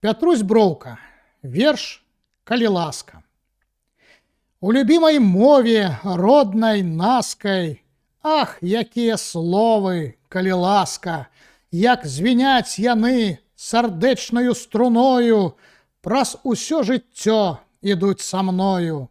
Пятрусь Броўка. Верш «Калі ласка». У любимой мове, родной, наскай, ах, якія словы, калі ласка, як звіняць яны сардэчнаю струною, праз усё жыццё ідуць са мною.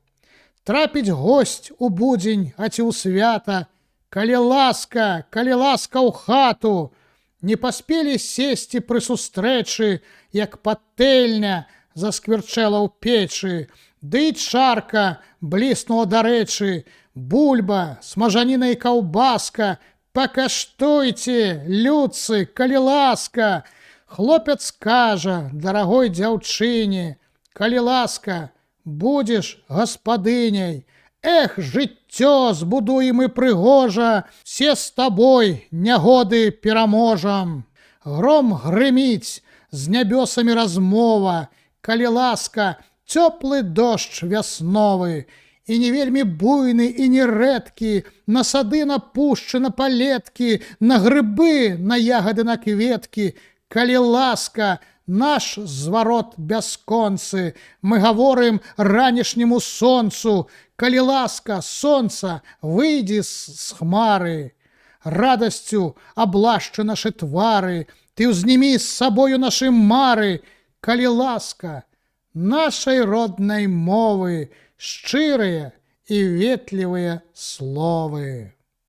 Трапіць госць у будзень, а ці ў свята, калі ласка ў хату, не паспелі сесці пры сустрэчы, як патэльня засквірчэла ў печы, ды і чарка бліснула дарэчы, бульба, смажаніна і каўбаска, пакаштуйце, людцы, калі ласка. Хлопец кажа дарагой дзяўчыне, калі ласка, будзеш гаспадыняй. Эх, жыццё збудуем і прыгожа, все з табой нягоды пераможам. Гром грыміць, з нябёсамі размова, калі ласка, цёплы дождж вясновы, і не вельмі буйны і не рэдкі, на сады, на пушчы, на палеткі, на грыбы, на ягады, на кветкі, калі ласка, наш зварот бясконцы, мы гаворым ранішняму сонцу, калі ласка, сонца, выйдзі з хмары. Радасцю аблашчы нашы твары, ты ўзнімі з сабою нашы мары, калі ласка, нашай роднай мовы, шчырыя і ветлівыя словы.